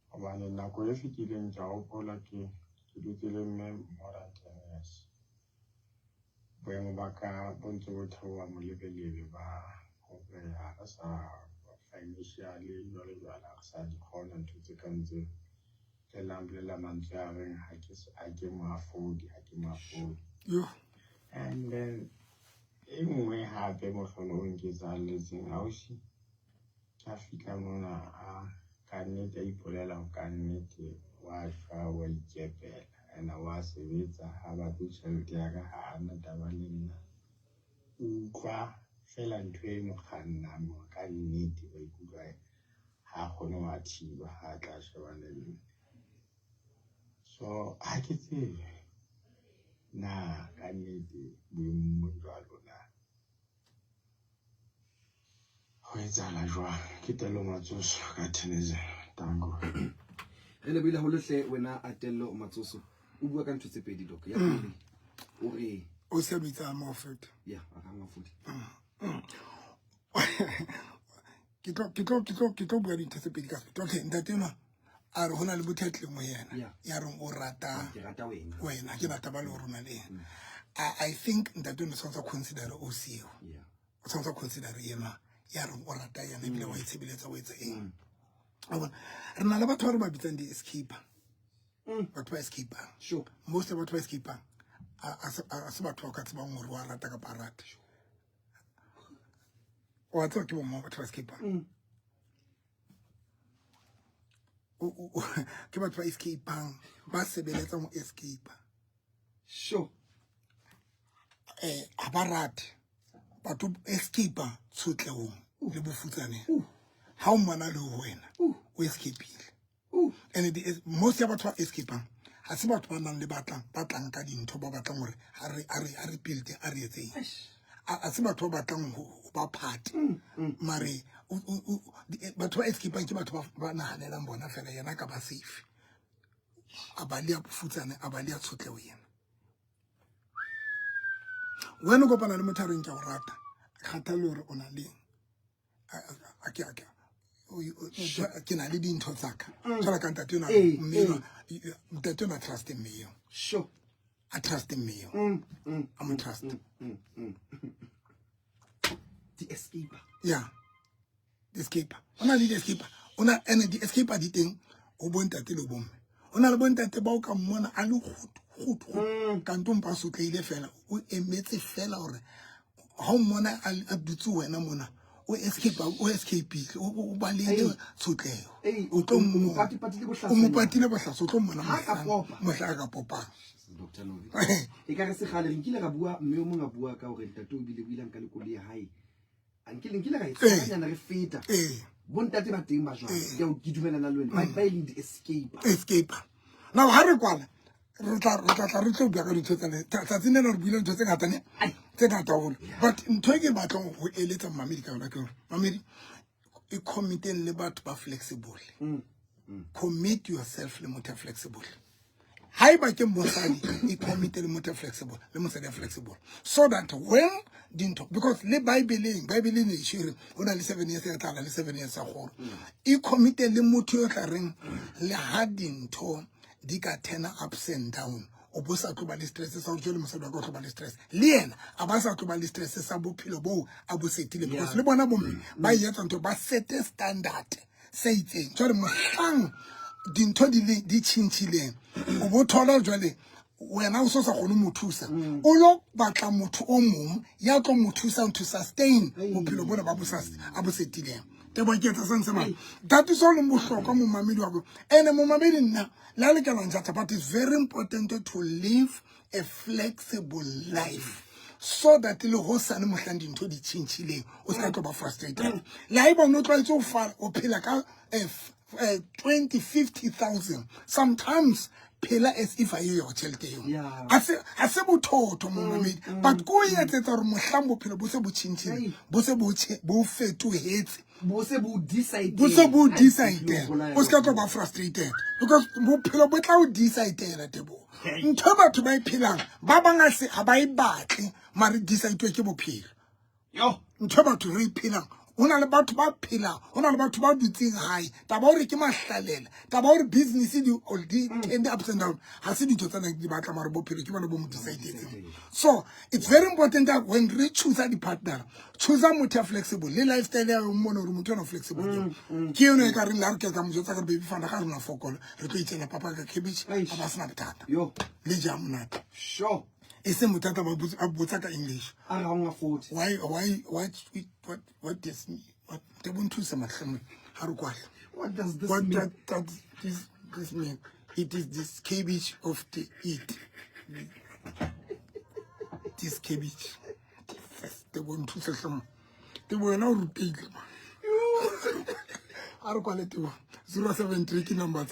hobane nako e fetileng ke a hopola ke dutse le mme more than 10 years boemo ba ka bo ntse bo theoha molebelebe ba hore ha re sa financially jwale jwala re sa di kgona ntho tse kang tse la mantswe a reng ha ke mo afford. And then e nngwe hape mohlolong ke tsaletseng ausi ka fika mona a ka nnete a ipolela ho ka nnete wa shwa wa ikepela and wa sebetsa ha ba tšhelete ya ka ha ana taba le nna utlwa fela ntho e mo kgannang mo ka nnete ba ikutlwa ha kgone wa thiba ha tla shebana le nna. So ha ke tsebe na ka nnete boemo jwalo na ho etsahala jwang. Ke Tello Matsoso ka Thenezela. Tango. Re le bile ho lehle wena Atello Matsoso o bua ka ntho tse pedi doc ya pele o re o sebetsa mo feta ya a ka ngafudi ke tlo bua dintho tse pedi ka sepedi okay ntate yona a re hona le bothetle mo yena ya re o rata ke rata wena ke rata ba le rona le I think ntate yona o consider o seo o tshwanetse consider yena ya re o rata yena ebile wa itshebeletsa o etsa eng re na le batho ba re ba bitsang di-escaper batho ba escaper sure most of batho ba escaper a se batho ba ka tsebang gore wa rata ka parata wa tswa ke bomma batho ba escaper ke batho ba escapang ba sebeletsa mo escaper sure a ba rate batho escaper tshotlehong le bofutsane ha o mona le wena o escapile and most ya batho ba escapang ha se batho ba nang le batlang ka dintho ba batlang gore a re build a re etseng a se batho ba batlang ho ba part mare batho ba escapang ke batho ba nahanelang bona fela yena ka ba safe a ba le a bofutsane a ba le a tshotleho yena wena go kopana le motho a reng ke a o rata kgathalo gore o na le ke na le dintho tsaka jwala ka ntate yona mmelo ntate yona trust in me yo sure I trust in me yo I'm a trust the escaper yeah the escaper ona le the escaper ona ene the escaper di teng o bontate le bomme ona le bontate ba o ka mmona a le gut ka ntompa sotleile fela o emetse fela hore ha o mona a dutse wena mona o escape o ba le tshotleho o tlo mo patile bohlaso o tlo mona mohla ka popa Dr. Novi e ka re se gale re nkile ga bua mme o mong a bua ka hore ntate o bile builang ka lekolo ya hae a nkile ga itsanya re feta bontate ba teng ba jwang ke dumelana le wena ba ile di escape now ha re kwala re tla re tlo bua ka dintho tsa tsene re buile dintho tse ngata holo but ntho e ke batlang go eletsa mamedi ka yona ke hore mamedi e committing le batho ba flexible commit yourself le motho flexible ha ba ke mosadi e commit le motho flexible le mosadi flexible so that when dinto because le bible e shire ona le 7 years ya tala le 7 years ya gore e commit le motho yo tla reng le ha dinto di ka turn ups and down o bo sa tlo ba le stress sa o jole mosadi wa go tlo ba le stress le yena a ba sa tlo ba le stress sa bophelo bo a bo setile because le bona bomme ba yetsa ntho ba set standard se itseng jole mohlang dintho di tshintshileng o bo thola jole wena o so sa gone mothusa o lo batla motho o mong ya tlo mothusa to sustain bophelo bona ba a bo setileng te bo ke tsa sense man that is all mohloka mo mamedi wa go ene mo mamedi nna la le kana ntsa but it's very important to live a flexible life so that le ho sana mohlang dintho di tshintshileng o ska tlo ba frustrated la iba no try to far o phela ka 20,000-50,000 sometimes phela as if ayo yo tšhelete yo a se bothotho mo mamedi but go yetsetsa gore mohlang bophelo bo se bo tshintshile bo se bo fetohetse bo se bo decide o ska tlo ba frustrated because bophelo bo tla o decide tebo ntho batho ba iphelang ba banga se ha ba ibatle mare decide ke bophelo yo ntho batho re iphelang ona le batho ba phela ona le batho ba dutseng hae ta ba hore ke mahlalela ta ba hore business di all di end ups and down ha se ditho tsana di batla mare bophelo ke bona bo mo decide so it's very important that when we choose a partner choose a motho flexible le lifestyle ya mona hore motho ona flexible ke yone ka re la re ke ka mo jotsa ka baby fanda ga rena fokolo re tlo itela papa ka cabbage a ba sna bothata yo le jam nata sure ese motata ba botsa ka English a ga nga 40 what does what they want to some how what does this what mean this mean it is this cabbage of the eat this cabbage they want to some they were now repeat how 073 ki number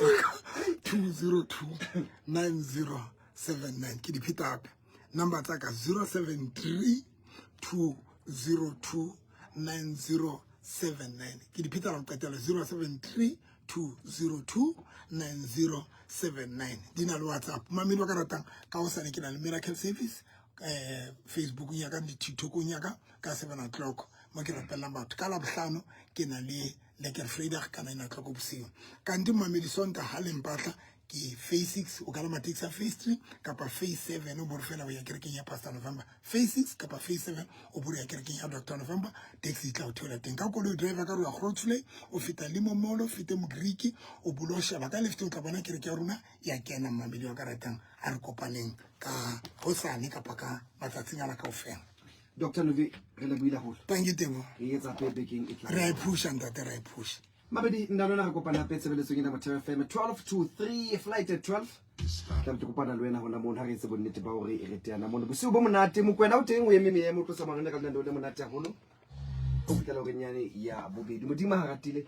2029079 ki di pita up number tsaka 07320299079 ke di pheta ra qetela 07320299079 9079 di na le WhatsApp mamedi wa ka ratang ka o sane ke na le Miracle Service Facebook ya ka di TikTok ya ka 7 o'clock mo ke rapela batho ka la bohlano ke na le Lekker Vrydag ka 9 o'clock bosiu kanti mamedi sonta ha le mpatla ke phase 6 o kala mathexa phase 3 kapa phase 7 o borfela o ya kerekeng ya Pastor November phase 6 kapa phase 7 o buru ya kerekeng ya Dr. November taxi tla o thola teng ka koloi driver ka ro ya Grootsley o fita limo molo fite mo Greek o bulo shaba ka lefte o tla bona kereke ya rona ya kena mamedi wa ka ratang a re kopaneng ka hosane kapa ka matsatsing ana ka ofela Dr. Novi re le buila holo thank you tebo e etsa pepeking e tla re push and that re push mabedi ndalona re kopana hape tsebeletsong ena Motheo FM 12 to 3 flight at 12 tla re kopana le wena hona mona ha re itse bonnete ba hore e re teana mona bosiu bo monate mokwena o teng o eme mo tlosa marena ka lendo le monate haholo o fitela hore nyane ya bobedi modimo ha ratile